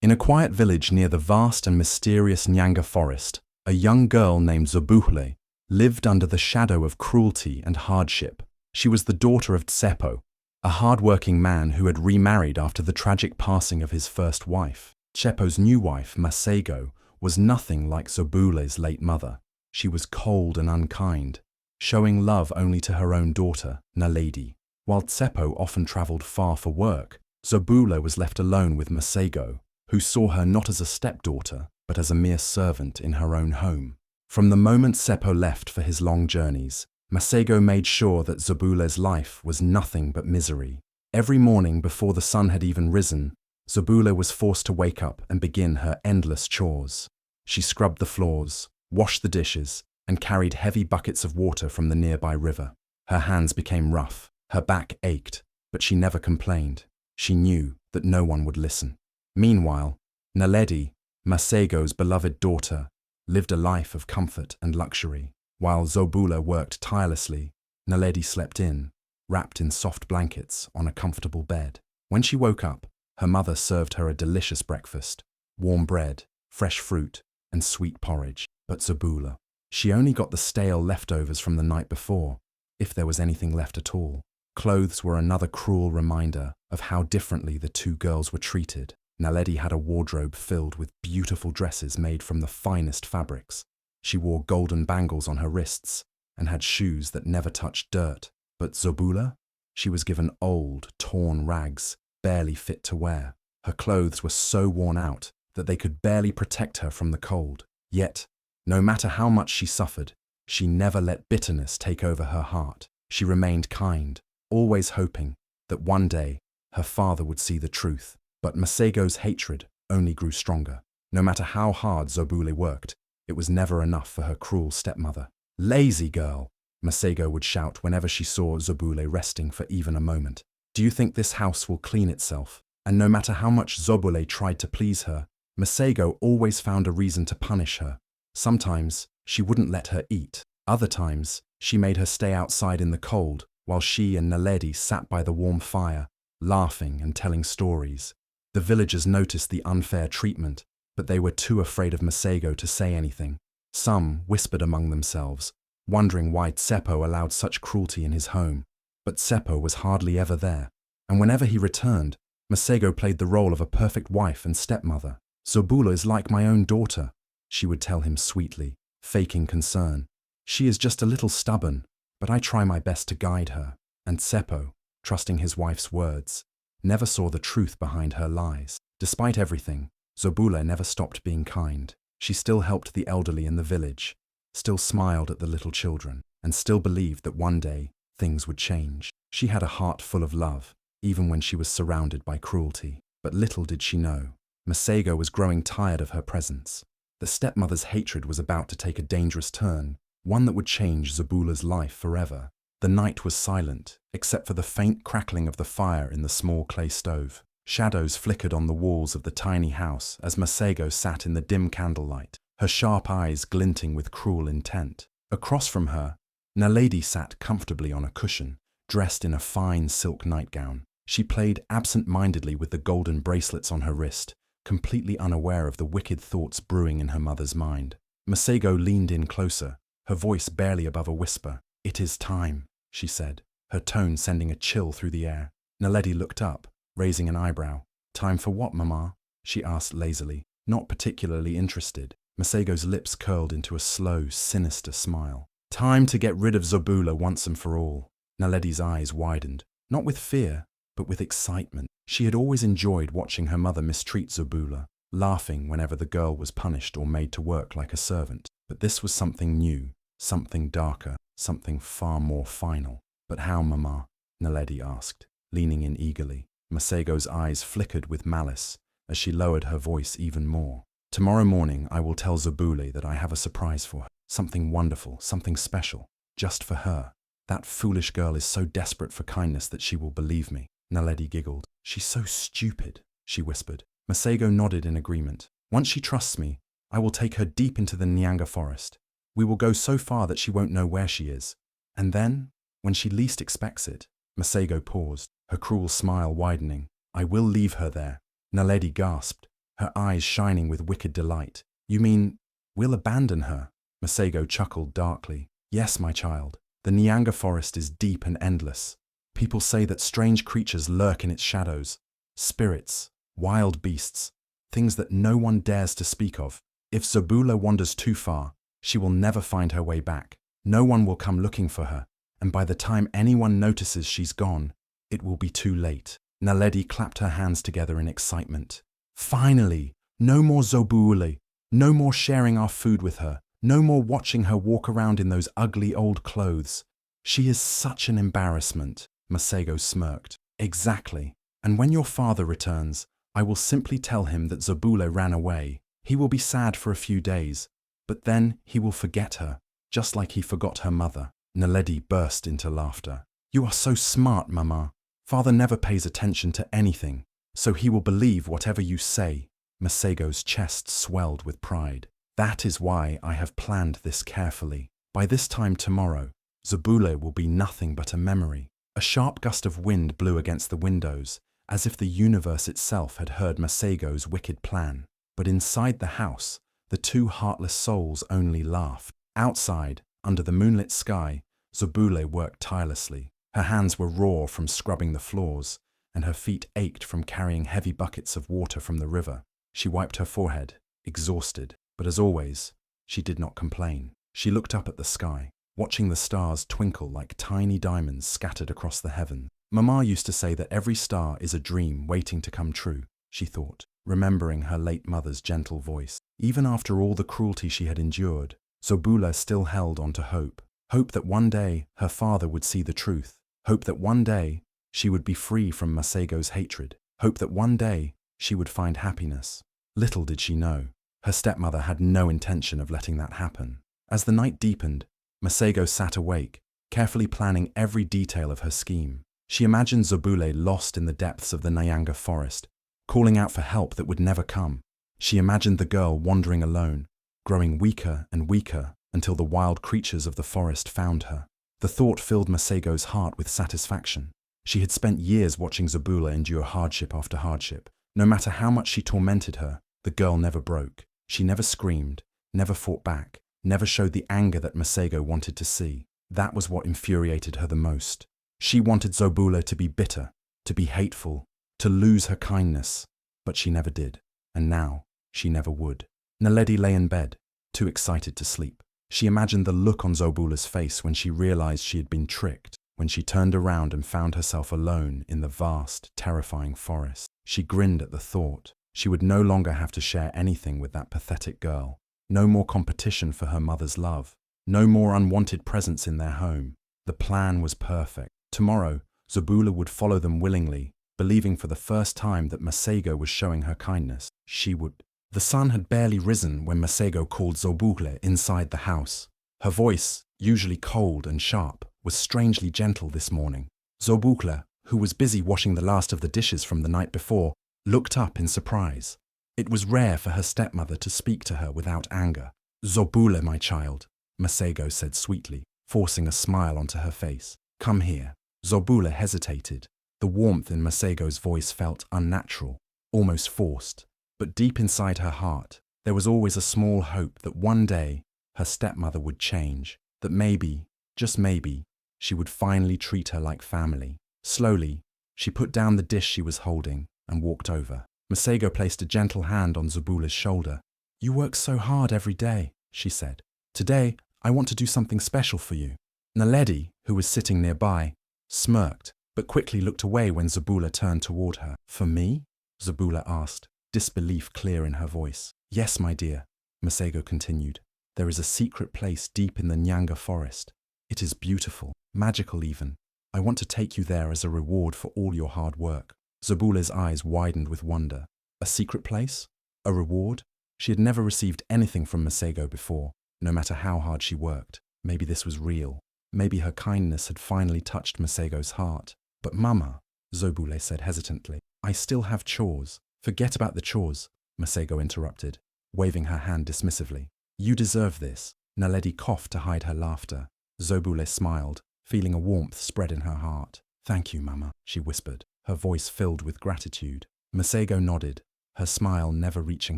In a quiet village near the vast and mysterious Nyanga forest, a young girl named Zobule lived under the shadow of cruelty and hardship. She was the daughter of Tsepo, a hard-working man who had remarried after the tragic passing of his first wife. Tsepo's new wife, Masego, was nothing like Zobule's late mother. She was cold and unkind, showing love only to her own daughter, Naledi. While Tsepo often traveled far for work, Zobule was left alone with Masego, who saw her not as a stepdaughter, but as a mere servant in her own home. From the moment Tsepo left for his long journeys, Masego made sure that Zobule's life was nothing but misery. Every morning before the sun had even risen, Zobule was forced to wake up and begin her endless chores. She scrubbed the floors, washed the dishes, and carried heavy buckets of water from the nearby river. Her hands became rough, her back ached, but she never complained. She knew that no one would listen. Meanwhile, Naledi, Masego's beloved daughter, lived a life of comfort and luxury. While Zobule worked tirelessly, Naledi slept in, wrapped in soft blankets on a comfortable bed. When she woke up, her mother served her a delicious breakfast, warm bread, fresh fruit, and sweet porridge. But Zobule, she only got the stale leftovers from the night before, if there was anything left at all. Clothes were another cruel reminder of how differently the two girls were treated. Naledi had a wardrobe filled with beautiful dresses made from the finest fabrics. She wore golden bangles on her wrists and had shoes that never touched dirt. But Zobule? She was given old, torn rags, barely fit to wear. Her clothes were so worn out that they could barely protect her from the cold. Yet, no matter how much she suffered, she never let bitterness take over her heart. She remained kind, always hoping that one day her father would see the truth. But Masego's hatred only grew stronger. No matter how hard Zobule worked, it was never enough for her cruel stepmother. "Lazy girl," Masego would shout whenever she saw Zobule resting for even a moment. "Do you think this house will clean itself?" And no matter how much Zobule tried to please her, Masego always found a reason to punish her. Sometimes she wouldn't let her eat. Other times she made her stay outside in the cold while she and Naledi sat by the warm fire, laughing and telling stories. The villagers noticed the unfair treatment, but they were too afraid of Masego to say anything. Some whispered among themselves, wondering why Tsepo allowed such cruelty in his home. But Tsepo was hardly ever there, and whenever he returned, Masego played the role of a perfect wife and stepmother. "Zobule is like my own daughter," she would tell him sweetly, faking concern. "She is just a little stubborn, but I try my best to guide her." And Tsepo, trusting his wife's words, never saw the truth behind her lies. Despite everything, Zobule never stopped being kind. She still helped the elderly in the village, still smiled at the little children, and still believed that one day things would change. She had a heart full of love, even when she was surrounded by cruelty. But little did she know, Masego was growing tired of her presence. The stepmother's hatred was about to take a dangerous turn, one that would change Zobule's life forever. The night was silent, except for the faint crackling of the fire in the small clay stove. Shadows flickered on the walls of the tiny house as Masego sat in the dim candlelight, her sharp eyes glinting with cruel intent. Across from her, Naledi sat comfortably on a cushion, dressed in a fine silk nightgown. She played absent-mindedly with the golden bracelets on her wrist, completely unaware of the wicked thoughts brewing in her mother's mind. Masego leaned in closer, her voice barely above a whisper. "It is time," she said, her tone sending a chill through the air. Naledi looked up, raising an eyebrow. "Time for what, Mama?" she asked lazily, not particularly interested. Masego's lips curled into a slow, sinister smile. "Time to get rid of Zobule once and for all." Naledi's eyes widened, not with fear, but with excitement. She had always enjoyed watching her mother mistreat Zobule, laughing whenever the girl was punished or made to work like a servant. But this was something new, something darker, something far more final. "But how, Mama?" Naledi asked, leaning in eagerly. Masego's eyes flickered with malice as she lowered her voice even more. "Tomorrow morning I will tell Zobule that I have a surprise for her. Something wonderful, something special, just for her. That foolish girl is so desperate for kindness that she will believe me." Naledi giggled. "She's so stupid," she whispered. Masego nodded in agreement. "Once she trusts me, I will take her deep into the Nyanga forest. We will go so far that she won't know where she is. And then, when she least expects it..." Masego paused, her cruel smile widening. "I will leave her there." Naledi gasped, her eyes shining with wicked delight. You mean, we'll abandon her? Masego chuckled darkly. Yes, my child. The Nyanga forest is deep and endless. People say that strange creatures lurk in its shadows. Spirits, wild beasts, things that no one dares to speak of. If Zobula wanders too far, she will never find her way back. No one will come looking for her, and by the time anyone notices she's gone, it will be too late. Naledi clapped her hands together in excitement. Finally! No more Zobule! No more sharing our food with her! No more watching her walk around in those ugly old clothes. She is such an embarrassment, Masego smirked. Exactly. And when your father returns, I will simply tell him that Zobule ran away. He will be sad for a few days, but then he will forget her, just like he forgot her mother. Naledi burst into laughter. You are so smart, Mama. Father never pays attention to anything, so he will believe whatever you say. Masego's chest swelled with pride. That is why I have planned this carefully. By this time tomorrow, Zobule will be nothing but a memory. A sharp gust of wind blew against the windows, as if the universe itself had heard Masego's wicked plan. But inside the house, the two heartless souls only laughed. Outside, under the moonlit sky, Zobule worked tirelessly. Her hands were raw from scrubbing the floors, and her feet ached from carrying heavy buckets of water from the river. She wiped her forehead, exhausted, but as always, she did not complain. She looked up at the sky, watching the stars twinkle like tiny diamonds scattered across the heavens. Mama used to say that every star is a dream waiting to come true, she thought, remembering her late mother's gentle voice. Even after all the cruelty she had endured, Zobula still held on to hope. Hope that one day her father would see the truth. Hope that one day she would be free from Masego's hatred. Hope that one day she would find happiness. Little did she know, her stepmother had no intention of letting that happen. As the night deepened, Masego sat awake, carefully planning every detail of her scheme. She imagined Zobule lost in the depths of the Nyanga forest, calling out for help that would never come. She imagined the girl wandering alone, growing weaker and weaker until the wild creatures of the forest found her. The thought filled Masego's heart with satisfaction. She had spent years watching Zobula endure hardship after hardship. No matter how much she tormented her, the girl never broke. She never screamed, never fought back, never showed the anger that Masego wanted to see. That was what infuriated her the most. She wanted Zobula to be bitter, to be hateful, to lose her kindness, but she never did, and now she never would. Naledi lay in bed, too excited to sleep. She imagined the look on Zobula's face when she realized she had been tricked, when she turned around and found herself alone in the vast, terrifying forest. She grinned at the thought. She would no longer have to share anything with that pathetic girl. No more competition for her mother's love. No more unwanted presence in their home. The plan was perfect. Tomorrow, Zobula would follow them willingly, believing for the first time that Masego was showing her kindness. She would. The sun had barely risen when Masego called Zobule inside the house. Her voice, usually cold and sharp, was strangely gentle this morning. Zobule, who was busy washing the last of the dishes from the night before, looked up in surprise. It was rare for her stepmother to speak to her without anger. Zobule, my child, Masego said sweetly, forcing a smile onto her face. Come here. Zobule hesitated. The warmth in Masego's voice felt unnatural, almost forced. But deep inside her heart, there was always a small hope that one day her stepmother would change, that maybe, just maybe, she would finally treat her like family. Slowly, she put down the dish she was holding and walked over. Masego placed a gentle hand on Zobule's shoulder. You work so hard every day, she said. Today, I want to do something special for you. Naledi, who was sitting nearby, smirked, but quickly looked away when Zobule turned toward her. For me? Zobule asked, disbelief clear in her voice. Yes, my dear, Masego continued. There is a secret place deep in the Nyanga forest. It is beautiful, magical even. I want to take you there as a reward for all your hard work. Zobule's eyes widened with wonder. A secret place? A reward? She had never received anything from Masego before, no matter how hard she worked. Maybe this was real. Maybe her kindness had finally touched Masego's heart. But Mama, Zobule said hesitantly, I still have chores. Forget about the chores, Masego interrupted, waving her hand dismissively. You deserve this. Naledi coughed to hide her laughter. Zobule smiled, feeling a warmth spread in her heart. Thank you, Mama, she whispered, her voice filled with gratitude. Masego nodded, her smile never reaching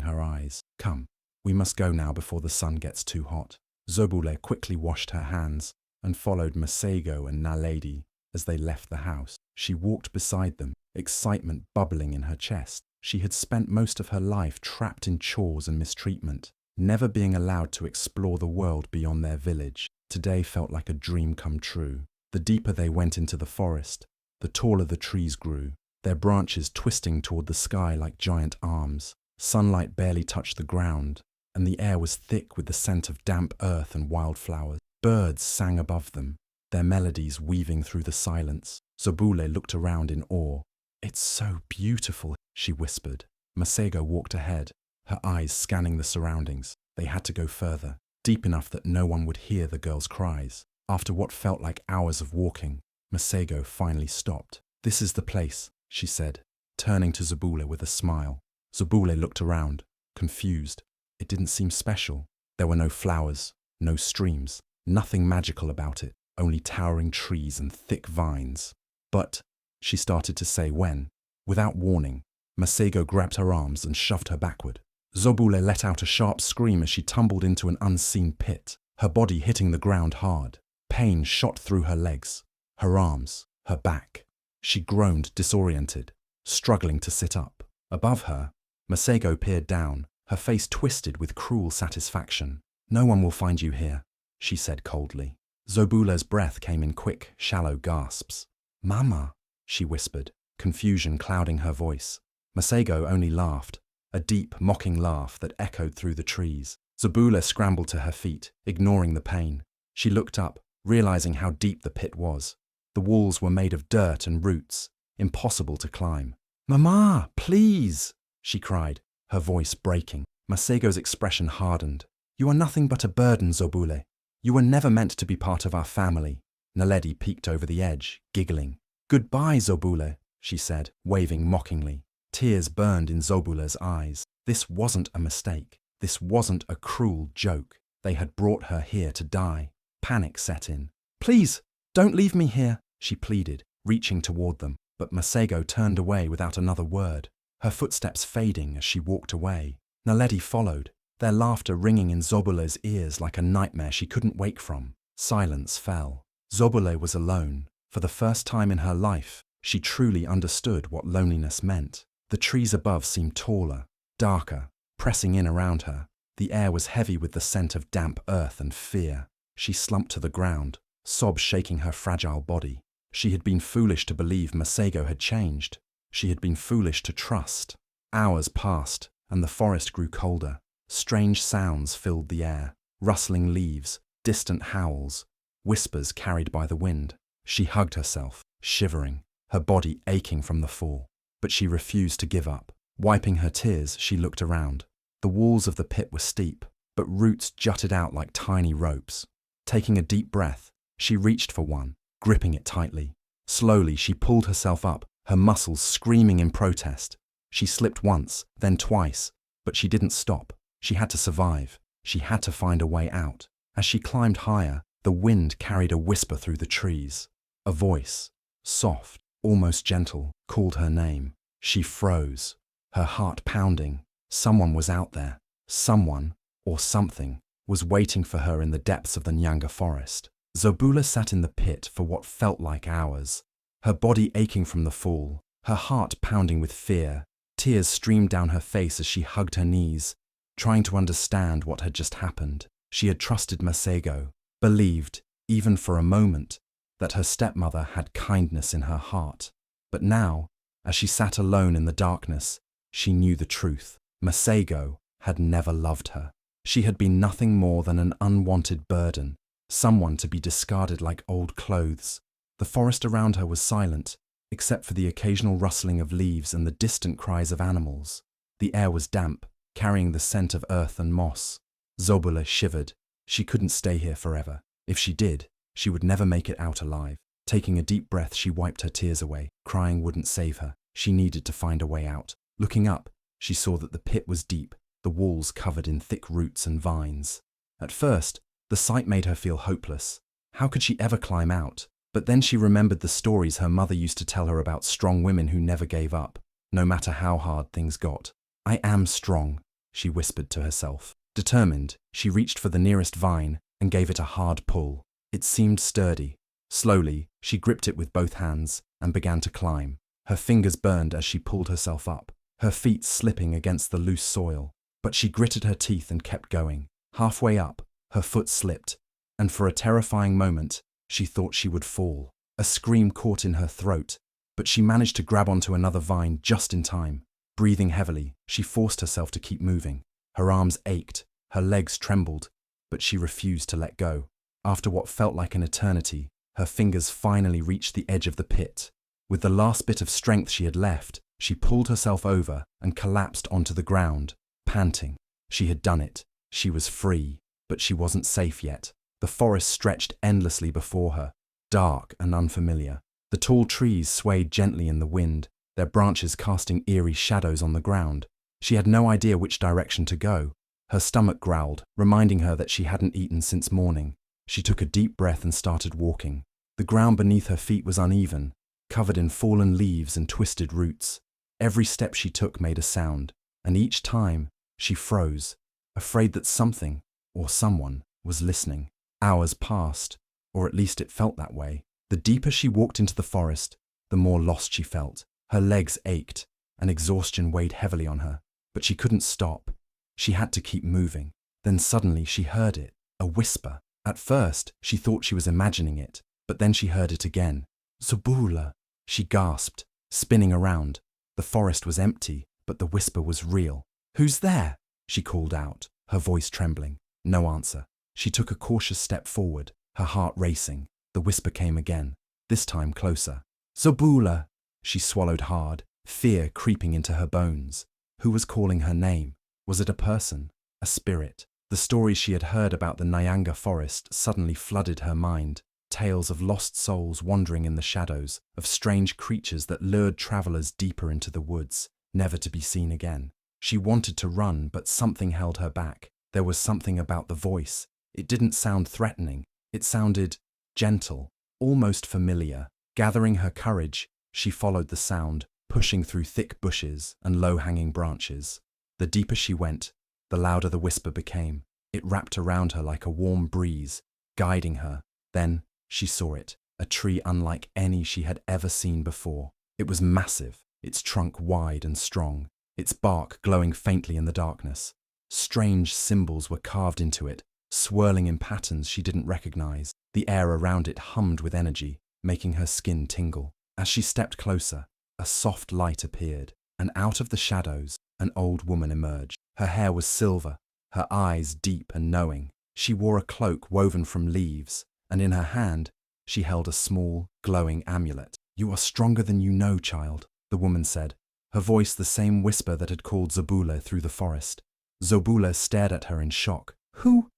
her eyes. Come, we must go now before the sun gets too hot. Zobule quickly washed her hands and followed Masego and Naledi as they left the house. She walked beside them, excitement bubbling in her chest. She had spent most of her life trapped in chores and mistreatment, never being allowed to explore the world beyond their village. Today felt like a dream come true. The deeper they went into the forest, the taller the trees grew, their branches twisting toward the sky like giant arms. Sunlight barely touched the ground, and the air was thick with the scent of damp earth and wildflowers. Birds sang above them, their melodies weaving through the silence. Zobule looked around in awe. "It's so beautiful," she whispered. Masego walked ahead, her eyes scanning the surroundings. They had to go further, deep enough that no one would hear the girl's cries. After what felt like hours of walking, Masego finally stopped. "This is the place," she said, turning to Zobule with a smile. Zobule looked around, confused. It didn't seem special. There were no flowers, no streams, nothing magical about it, only towering trees and thick vines. "But," she started to say when, without warning, Masego grabbed her arms and shoved her backward. Zobule let out a sharp scream as she tumbled into an unseen pit, her body hitting the ground hard. Pain shot through her legs, her arms, her back. She groaned, disoriented, struggling to sit up. Above her, Masego peered down, her face twisted with cruel satisfaction. "No one will find you here," she said coldly. Zobule's breath came in quick, shallow gasps. "Mama," she whispered, confusion clouding her voice. Masego only laughed, a deep, mocking laugh that echoed through the trees. Zobule scrambled to her feet, ignoring the pain. She looked up, realizing how deep the pit was. The walls were made of dirt and roots, impossible to climb. "Mama, please!" she cried, her voice breaking. Masego's expression hardened. "You are nothing but a burden, Zobule. You were never meant to be part of our family." Naledi peeked over the edge, giggling. "Goodbye, Zobule," she said, waving mockingly. Tears burned in Zobule's eyes. This wasn't a mistake. This wasn't a cruel joke. They had brought her here to die. Panic set in. "Please, don't leave me here," she pleaded, reaching toward them. But Masego turned away without another word, her footsteps fading as she walked away. Naledi followed, their laughter ringing in Zobule's ears like a nightmare she couldn't wake from. Silence fell. Zobule was alone. For the first time in her life, she truly understood what loneliness meant. The trees above seemed taller, darker, pressing in around her. The air was heavy with the scent of damp earth and fear. She slumped to the ground, sobs shaking her fragile body. She had been foolish to believe Masego had changed. She had been foolish to trust. Hours passed, and the forest grew colder. Strange sounds filled the air, rustling leaves, distant howls, whispers carried by the wind. She hugged herself, shivering, her body aching from the fall. But she refused to give up. Wiping her tears, she looked around. The walls of the pit were steep, but roots jutted out like tiny ropes. Taking a deep breath, she reached for one, gripping it tightly. Slowly, she pulled herself up, her muscles screaming in protest. She slipped once, then twice, but she didn't stop. She had to survive. She had to find a way out. As she climbed higher, the wind carried a whisper through the trees. A voice, soft, almost gentle, called her name. She froze, her heart pounding. Someone was out there. Someone, or something, was waiting for her in the depths of the Nyanga forest. Zobule sat in the pit for what felt like hours, her body aching from the fall, her heart pounding with fear. Tears streamed down her face as she hugged her knees, trying to understand what had just happened. She had trusted Masego, believed, even for a moment, that her stepmother had kindness in her heart. But now, as she sat alone in the darkness, she knew the truth. Masego had never loved her. She had been nothing more than an unwanted burden, someone to be discarded like old clothes. The forest around her was silent, except for the occasional rustling of leaves and the distant cries of animals. The air was damp, carrying the scent of earth and moss. Zobule shivered. She couldn't stay here forever. If she did, she would never make it out alive. Taking a deep breath, she wiped her tears away. Crying wouldn't save her. She needed to find a way out. Looking up, she saw that the pit was deep, the walls covered in thick roots and vines. At first, the sight made her feel hopeless. How could she ever climb out? But then she remembered the stories her mother used to tell her about strong women who never gave up, no matter how hard things got. I am strong, she whispered to herself. Determined, she reached for the nearest vine and gave it a hard pull. It seemed sturdy. Slowly, she gripped it with both hands and began to climb. Her fingers burned as she pulled herself up, her feet slipping against the loose soil. But she gritted her teeth and kept going. Halfway up, her foot slipped, and for a terrifying moment, she thought she would fall. A scream caught in her throat, but she managed to grab onto another vine just in time. Breathing heavily, she forced herself to keep moving. Her arms ached, her legs trembled, but she refused to let go. After what felt like an eternity, her fingers finally reached the edge of the pit. With the last bit of strength she had left, she pulled herself over and collapsed onto the ground, panting. She had done it. She was free, but she wasn't safe yet. The forest stretched endlessly before her, dark and unfamiliar. The tall trees swayed gently in the wind, their branches casting eerie shadows on the ground. She had no idea which direction to go. Her stomach growled, reminding her that she hadn't eaten since morning. She took a deep breath and started walking. The ground beneath her feet was uneven, covered in fallen leaves and twisted roots. Every step she took made a sound, and each time she froze, afraid that something, or someone, was listening. Hours passed, or at least it felt that way. The deeper she walked into the forest, the more lost she felt. Her legs ached, and exhaustion weighed heavily on her. But she couldn't stop. She had to keep moving. Then suddenly she heard it, a whisper. At first, she thought she was imagining it, but then she heard it again. Zobula, she gasped, spinning around. The forest was empty, but the whisper was real. Who's there? She called out, her voice trembling. No answer. She took a cautious step forward, her heart racing. The whisper came again, this time closer. Zobula! She swallowed hard, fear creeping into her bones. Who was calling her name? Was it a person? A spirit? The stories she had heard about the Nyanga forest suddenly flooded her mind. Tales of lost souls wandering in the shadows, of strange creatures that lured travelers deeper into the woods, never to be seen again. She wanted to run, but something held her back. There was something about the voice. It didn't sound threatening. It sounded gentle, almost familiar. Gathering her courage, she followed the sound, pushing through thick bushes and low-hanging branches. The deeper she went, the louder the whisper became. It wrapped around her like a warm breeze, guiding her. Then she saw it, a tree unlike any she had ever seen before. It was massive, its trunk wide and strong, its bark glowing faintly in the darkness. Strange symbols were carved into it, swirling in patterns she didn't recognize. The air around it hummed with energy, making her skin tingle. As she stepped closer, a soft light appeared, and out of the shadows, an old woman emerged. Her hair was silver, her eyes deep and knowing. She wore a cloak woven from leaves, and in her hand, she held a small, glowing amulet. "You are stronger than you know, child," the woman said, her voice the same whisper that had called Zobula through the forest. Zobula stared at her in shock. Who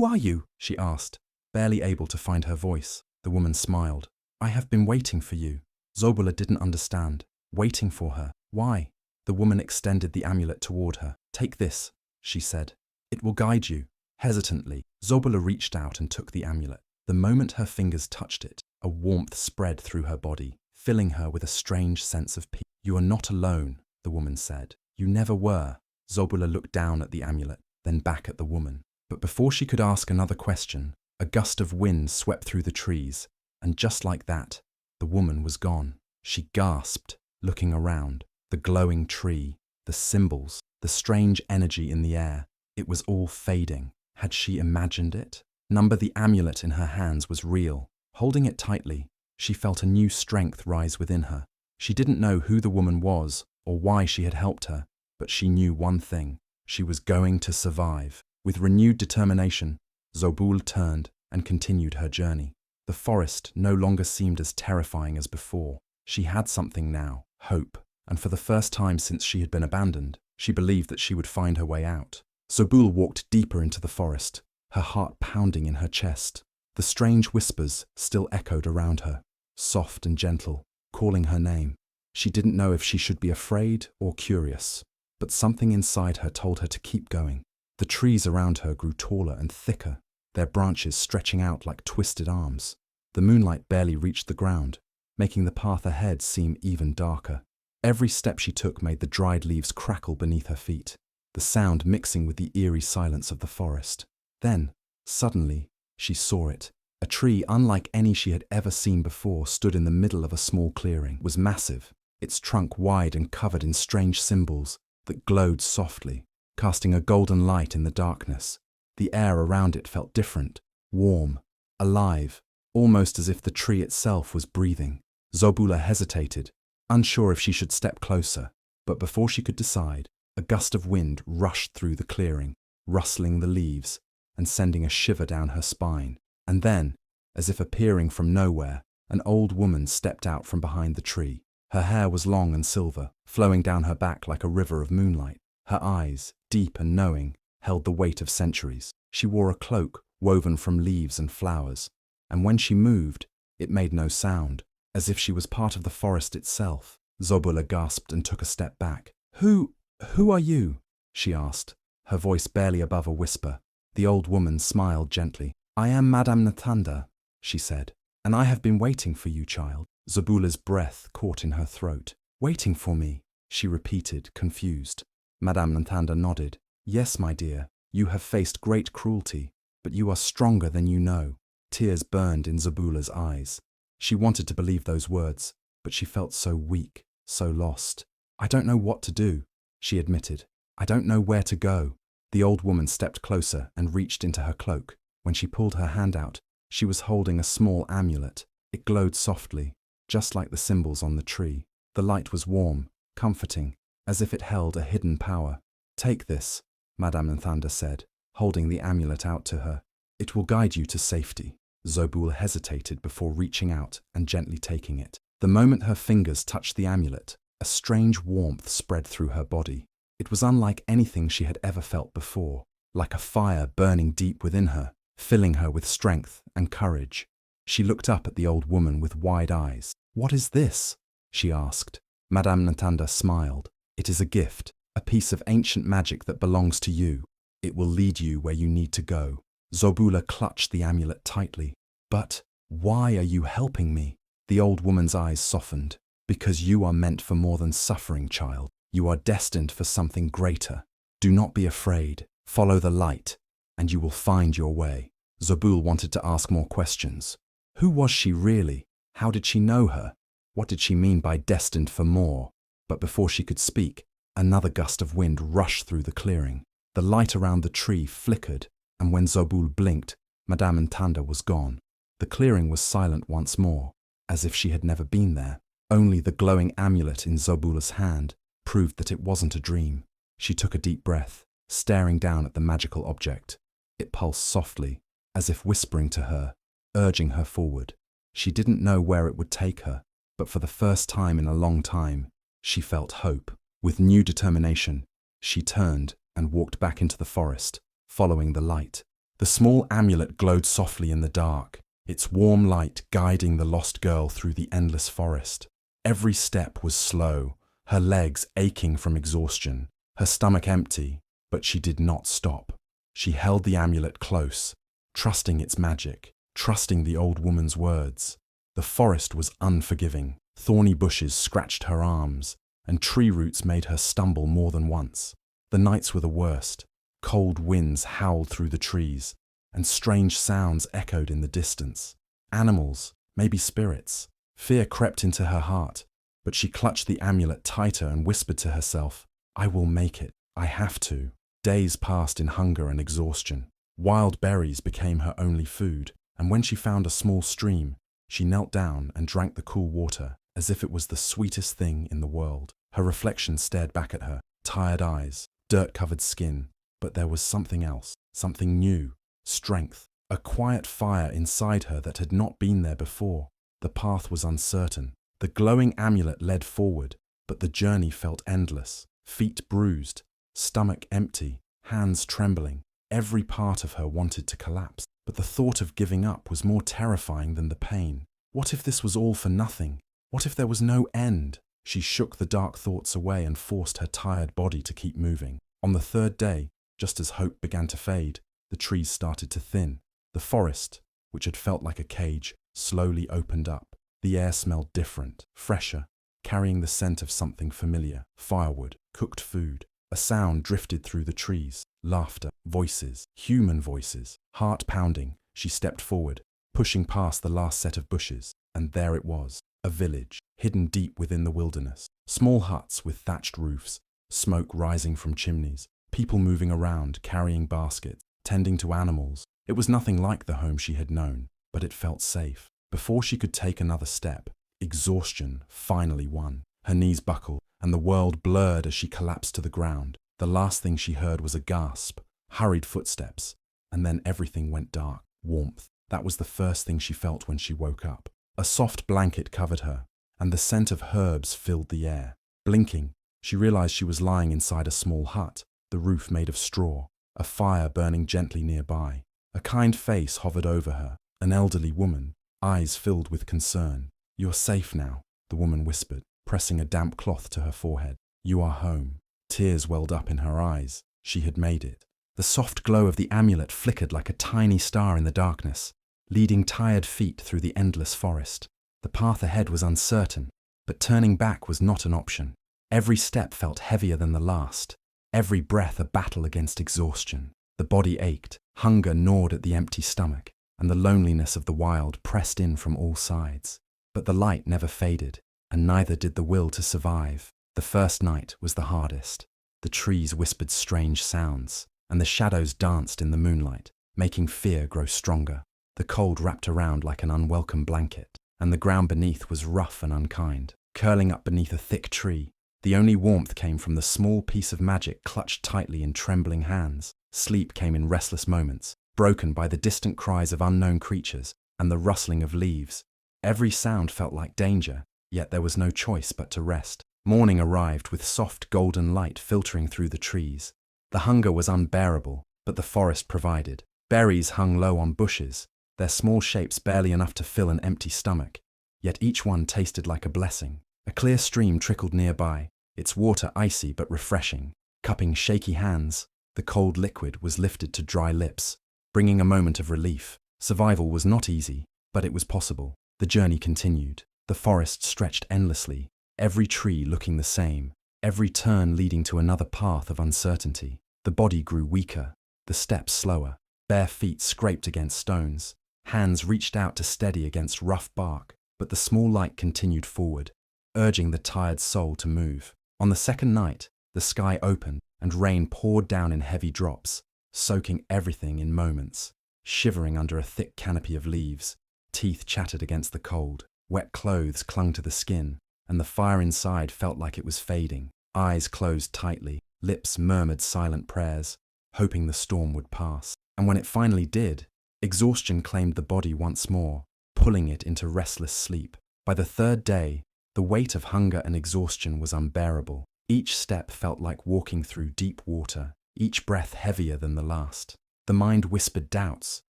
are you?" she asked, barely able to find her voice. The woman smiled. "I have been waiting for you." Zobula didn't understand. Waiting for her? Why? The woman extended the amulet toward her. "Take this," she said. "It will guide you." Hesitantly, Zobula reached out and took the amulet. The moment her fingers touched it, a warmth spread through her body, filling her with a strange sense of peace. "You are not alone," the woman said. "You never were." Zobula looked down at the amulet, then back at the woman. But before she could ask another question, a gust of wind swept through the trees, and just like that, the woman was gone. She gasped, looking around. The glowing tree, the symbols, the strange energy in the air. It was all fading. Had she imagined it? The amulet in her hands was real. Holding it tightly, she felt a new strength rise within her. She didn't know who the woman was or why she had helped her, but she knew one thing. She was going to survive. With renewed determination, Zobul turned and continued her journey. The forest no longer seemed as terrifying as before. She had something now, hope, and for the first time since she had been abandoned, she believed that she would find her way out. Zobul walked deeper into the forest, her heart pounding in her chest. The strange whispers still echoed around her, soft and gentle, calling her name. She didn't know if she should be afraid or curious, but something inside her told her to keep going. The trees around her grew taller and thicker, their branches stretching out like twisted arms. The moonlight barely reached the ground, making the path ahead seem even darker. Every step she took made the dried leaves crackle beneath her feet, the sound mixing with the eerie silence of the forest. Then, suddenly, she saw it. A tree unlike any she had ever seen before stood in the middle of a small clearing. It was massive, its trunk wide and covered in strange symbols that glowed softly, casting a golden light in the darkness. The air around it felt different, warm, alive, almost as if the tree itself was breathing. Zobula hesitated, unsure if she should step closer, but before she could decide, a gust of wind rushed through the clearing, rustling the leaves and sending a shiver down her spine. And then, as if appearing from nowhere, an old woman stepped out from behind the tree. Her hair was long and silver, flowing down her back like a river of moonlight. Her eyes, deep and knowing, held the weight of centuries. She wore a cloak woven from leaves and flowers, and when she moved, it made no sound, as if she was part of the forest itself. Zobula gasped and took a step back. Who are you?" she asked, her voice barely above a whisper. The old woman smiled gently. "I am Madame Natanda," she said, "and I have been waiting for you, child." Zobula's breath caught in her throat. "Waiting for me?" she repeated, confused. Madame Natanda nodded. "Yes, my dear, you have faced great cruelty, but you are stronger than you know." Tears burned in Zobula's eyes. She wanted to believe those words, but she felt so weak, so lost. "I don't know what to do," she admitted. "I don't know where to go." The old woman stepped closer and reached into her cloak. When she pulled her hand out, she was holding a small amulet. It glowed softly, just like the symbols on the tree. The light was warm, comforting, as if it held a hidden power. "Take this," Madame Nathanda said, holding the amulet out to her. "It will guide you to safety." Zobul hesitated before reaching out and gently taking it. The moment her fingers touched the amulet, a strange warmth spread through her body. It was unlike anything she had ever felt before, like a fire burning deep within her, filling her with strength and courage. She looked up at the old woman with wide eyes. "What is this?" she asked. Madame Natanda smiled. "It is a gift, a piece of ancient magic that belongs to you. It will lead you where you need to go." Zobula clutched the amulet tightly. "But why are you helping me?" The old woman's eyes softened. "Because you are meant for more than suffering, child. You are destined for something greater. Do not be afraid. Follow the light, and you will find your way." Zobul wanted to ask more questions. Who was she really? How did she know her? What did she mean by destined for more? But before she could speak, another gust of wind rushed through the clearing. The light around the tree flickered, and when Zobul blinked, Madame Ntanda was gone. The clearing was silent once more, as if she had never been there. Only the glowing amulet in Zobula's hand proved that it wasn't a dream. She took a deep breath, staring down at the magical object. It pulsed softly, as if whispering to her, urging her forward. She didn't know where it would take her, but for the first time in a long time, she felt hope. With new determination, she turned and walked back into the forest, following the light. The small amulet glowed softly in the dark, its warm light guiding the lost girl through the endless forest. Every step was slow, her legs aching from exhaustion, her stomach empty, but she did not stop. She held the amulet close, trusting its magic, trusting the old woman's words. The forest was unforgiving. Thorny bushes scratched her arms, and tree roots made her stumble more than once. The nights were the worst. Cold winds howled through the trees, and strange sounds echoed in the distance. Animals, maybe spirits. Fear crept into her heart, but she clutched the amulet tighter and whispered to herself, "I will make it. I have to." Days passed in hunger and exhaustion. Wild berries became her only food, and when she found a small stream, she knelt down and drank the cool water as if it was the sweetest thing in the world. Her reflection stared back at her, tired eyes, dirt-covered skin, but there was something else, something new, strength, a quiet fire inside her that had not been there before. The path was uncertain. The glowing amulet led forward, but the journey felt endless. Feet bruised, stomach empty, hands trembling. Every part of her wanted to collapse, but the thought of giving up was more terrifying than the pain. What if this was all for nothing? What if there was no end? She shook the dark thoughts away and forced her tired body to keep moving. On the third day, just as hope began to fade, the trees started to thin. The forest, which had felt like a cage, slowly opened up. The air smelled different, fresher, carrying the scent of something familiar: firewood, cooked food. A sound drifted through the trees. Laughter, voices, human voices. Heart pounding, she stepped forward, pushing past the last set of bushes, and there it was, a village, hidden deep within the wilderness. Small huts with thatched roofs, smoke rising from chimneys, people moving around, carrying baskets, tending to animals. It was nothing like the home she had known, but it felt safe. Before she could take another step, exhaustion finally won. Her knees buckled, and the world blurred as she collapsed to the ground. The last thing she heard was a gasp, hurried footsteps, and then everything went dark. Warmth. That was the first thing she felt when she woke up. A soft blanket covered her, and the scent of herbs filled the air. Blinking, she realized she was lying inside a small hut, the roof made of straw, a fire burning gently nearby. A kind face hovered over her, an elderly woman, eyes filled with concern. "You're safe now," the woman whispered, pressing a damp cloth to her forehead. "You are home." Tears welled up in her eyes. She had made it. The soft glow of the amulet flickered like a tiny star in the darkness, leading tired feet through the endless forest. The path ahead was uncertain, but turning back was not an option. Every step felt heavier than the last, every breath a battle against exhaustion. The body ached, hunger gnawed at the empty stomach, and the loneliness of the wild pressed in from all sides. But the light never faded, and neither did the will to survive. The first night was the hardest. The trees whispered strange sounds, and the shadows danced in the moonlight, making fear grow stronger. The cold wrapped around like an unwelcome blanket, and the ground beneath was rough and unkind. Curling up beneath a thick tree, the only warmth came from the small piece of magic clutched tightly in trembling hands. Sleep came in restless moments, broken by the distant cries of unknown creatures and the rustling of leaves. Every sound felt like danger, yet there was no choice but to rest. Morning arrived with soft golden light filtering through the trees. The hunger was unbearable, but the forest provided. Berries hung low on bushes, their small shapes barely enough to fill an empty stomach, yet each one tasted like a blessing. A clear stream trickled nearby, its water icy but refreshing. Cupping shaky hands, the cold liquid was lifted to dry lips, bringing a moment of relief. Survival was not easy, but it was possible. The journey continued. The forest stretched endlessly, every tree looking the same, every turn leading to another path of uncertainty. The body grew weaker, the steps slower. Bare feet scraped against stones, hands reached out to steady against rough bark, but the small light continued forward, urging the tired soul to move. On the second night, the sky opened and rain poured down in heavy drops, soaking everything in moments. Shivering under a thick canopy of leaves, teeth chattered against the cold, wet clothes clung to the skin, and the fire inside felt like it was fading. Eyes closed tightly, lips murmured silent prayers, hoping the storm would pass. And when it finally did, exhaustion claimed the body once more, pulling it into restless sleep. By the third day, the weight of hunger and exhaustion was unbearable. Each step felt like walking through deep water, each breath heavier than the last. The mind whispered doubts.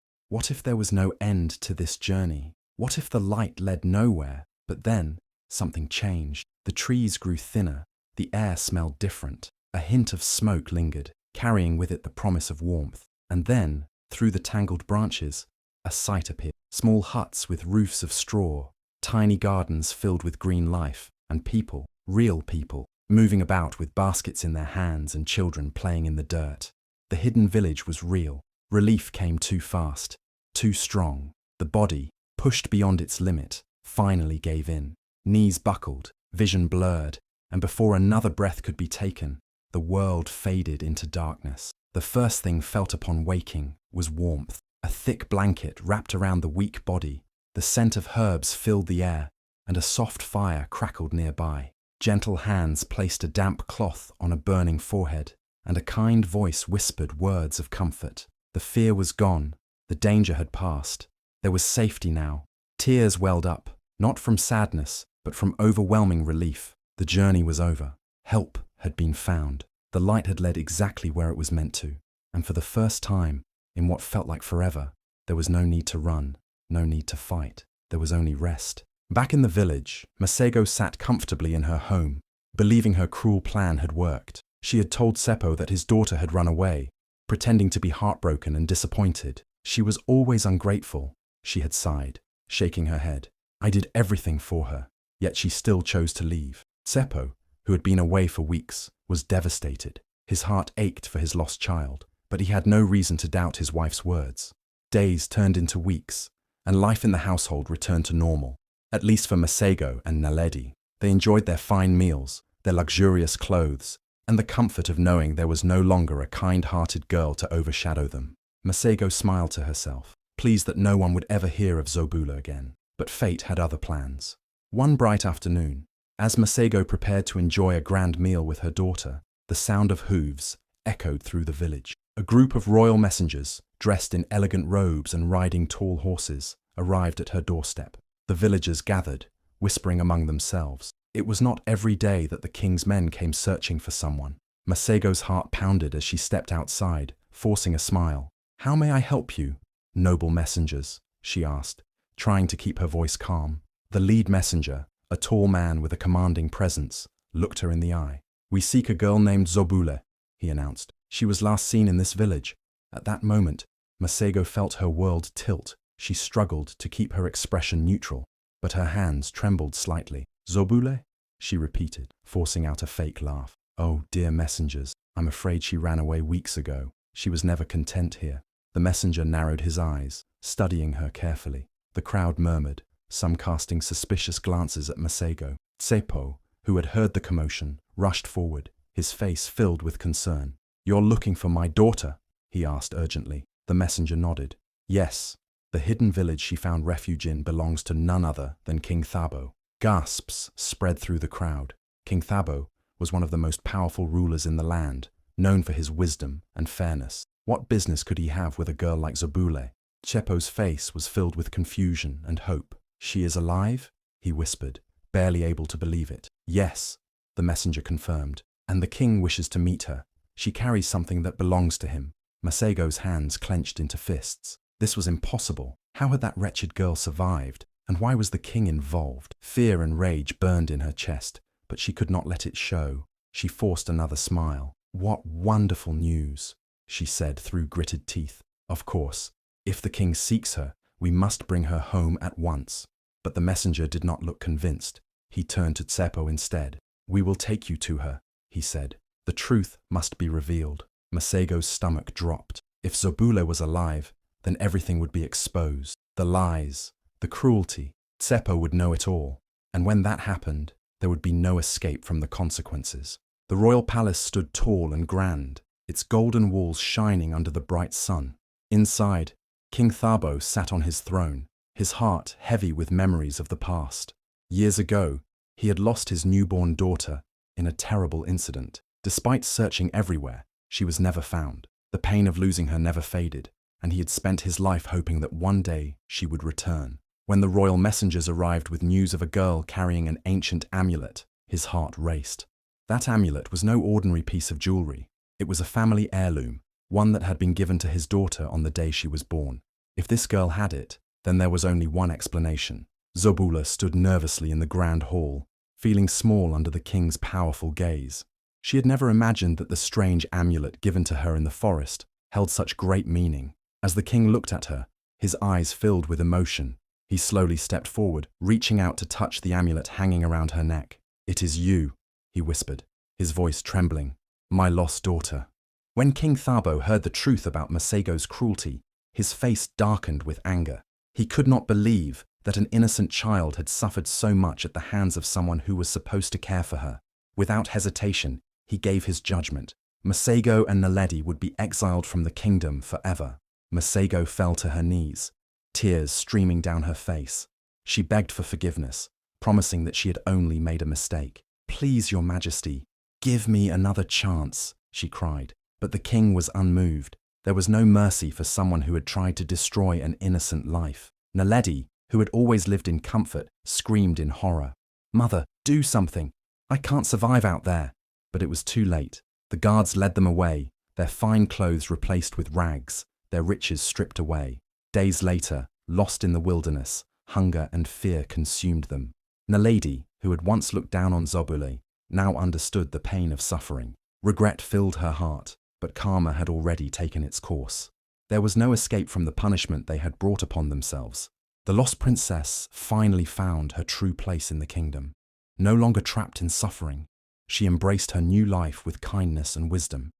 What if there was no end to this journey? What if the light led nowhere? But then, something changed. The trees grew thinner, the air smelled different. A hint of smoke lingered, carrying with it the promise of warmth. And then, through the tangled branches, a sight appeared. Small huts with roofs of straw, tiny gardens filled with green life, and people, real people, moving about with baskets in their hands and children playing in the dirt. The hidden village was real. Relief came too fast, too strong. The body, pushed beyond its limit, finally gave in. Knees buckled, vision blurred, and before another breath could be taken, the world faded into darkness. The first thing felt upon waking was warmth. A thick blanket wrapped around the weak body, the scent of herbs filled the air, and a soft fire crackled nearby. Gentle hands placed a damp cloth on a burning forehead, and a kind voice whispered words of comfort. The fear was gone, the danger had passed. There was safety now. Tears welled up, not from sadness, but from overwhelming relief. The journey was over. Help had been found. The light had led exactly where it was meant to, and for the first time, in what felt like forever, there was no need to run, no need to fight. There was only rest. Back in the village, Masego sat comfortably in her home, believing her cruel plan had worked. She had told Seppo that his daughter had run away, pretending to be heartbroken and disappointed. She was always ungrateful, she had sighed, shaking her head. I did everything for her. yet she still chose to leave. Seppo, who had been away for weeks, was devastated. His heart ached for his lost child, but he had no reason to doubt his wife's words. Days turned into weeks, and life in the household returned to normal, at least for Masego and Naledi. They enjoyed their fine meals, their luxurious clothes, and the comfort of knowing there was no longer a kind-hearted girl to overshadow them. Masego smiled to herself, pleased that no one would ever hear of Zobula again. But fate had other plans. One bright afternoon, as Masego prepared to enjoy a grand meal with her daughter, the sound of hooves echoed through the village. A group of royal messengers, dressed in elegant robes and riding tall horses, arrived at her doorstep. The villagers gathered, whispering among themselves. It was not every day that the king's men came searching for someone. Masego's heart pounded as she stepped outside, forcing a smile. "How may I help you, noble messengers?" she asked, trying to keep her voice calm. The lead messenger, a tall man with a commanding presence, looked her in the eye. "We seek a girl named Zobule," he announced. "She was last seen in this village." At that moment, Masego felt her world tilt. She struggled to keep her expression neutral, but her hands trembled slightly. "Zobule?" she repeated, forcing out a fake laugh. "Oh, dear messengers, I'm afraid she ran away weeks ago. She was never content here." The messenger narrowed his eyes, studying her carefully. The crowd murmured, some casting suspicious glances at Masego. Seppo, who had heard the commotion, rushed forward, his face filled with concern. "You're looking for my daughter?" he asked urgently. The messenger nodded. "Yes. The hidden village she found refuge in belongs to none other than King Thabo." Gasps spread through the crowd. King Thabo was one of the most powerful rulers in the land, known for his wisdom and fairness. What business could he have with a girl like Zobule? Seppo's face was filled with confusion and hope. "She is alive?" he whispered, barely able to believe it. "Yes," the messenger confirmed, "and the king wishes to meet her. She carries something that belongs to him." Masego's hands clenched into fists. This was impossible. How had that wretched girl survived? And why was the king involved? Fear and rage burned in her chest, but she could not let it show. She forced another smile. "What wonderful news," she said through gritted teeth. "Of course, if the king seeks her, we must bring her home at once." But the messenger did not look convinced. He turned to Seppo instead. "We will take you to her," he said. "The truth must be revealed." Masego's stomach dropped. If Zobule was alive, then everything would be exposed. The lies, the cruelty. Seppo would know it all. And when that happened, there would be no escape from the consequences. The royal palace stood tall and grand, its golden walls shining under the bright sun. Inside, King Thabo sat on his throne, his heart heavy with memories of the past. Years ago, he had lost his newborn daughter in a terrible incident. Despite searching everywhere, she was never found. The pain of losing her never faded, and he had spent his life hoping that one day she would return. When the royal messengers arrived with news of a girl carrying an ancient amulet, his heart raced. That amulet was no ordinary piece of jewelry. It was a family heirloom, one that had been given to his daughter on the day she was born. If this girl had it, then there was only one explanation. Zobula stood nervously in the grand hall, feeling small under the king's powerful gaze. She had never imagined that the strange amulet given to her in the forest held such great meaning. As the king looked at her, his eyes filled with emotion. He slowly stepped forward, reaching out to touch the amulet hanging around her neck. "It is you," he whispered, his voice trembling. "My lost daughter." When King Thabo heard the truth about Masego's cruelty, his face darkened with anger. He could not believe that an innocent child had suffered so much at the hands of someone who was supposed to care for her. Without hesitation, he gave his judgment. Masego and Naledi would be exiled from the kingdom forever. Masego fell to her knees, tears streaming down her face. She begged for forgiveness, promising that she had only made a mistake. "Please, your majesty, give me another chance," she cried. But the king was unmoved. There was no mercy for someone who had tried to destroy an innocent life. Naledi, who had always lived in comfort, screamed in horror. "Mother, do something. I can't survive out there." But it was too late. The guards led them away, their fine clothes replaced with rags, their riches stripped away. Days later, lost in the wilderness, hunger and fear consumed them. Naledi, who had once looked down on Zobule, now understood the pain of suffering. Regret filled her heart, but karma had already taken its course. There was no escape from the punishment they had brought upon themselves. The lost princess finally found her true place in the kingdom. No longer trapped in suffering, she embraced her new life with kindness and wisdom.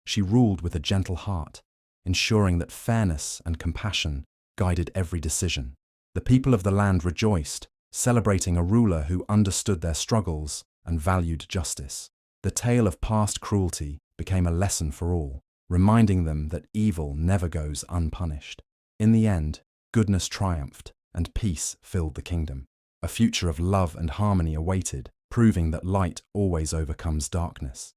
She ruled with a gentle heart, ensuring that fairness and compassion guided every decision. The people of the land rejoiced, celebrating a ruler who understood their struggles and valued justice. The tale of past cruelty became a lesson for all, reminding them that evil never goes unpunished. In the end, goodness triumphed and peace filled the kingdom. A future of love and harmony awaited, proving that light always overcomes darkness.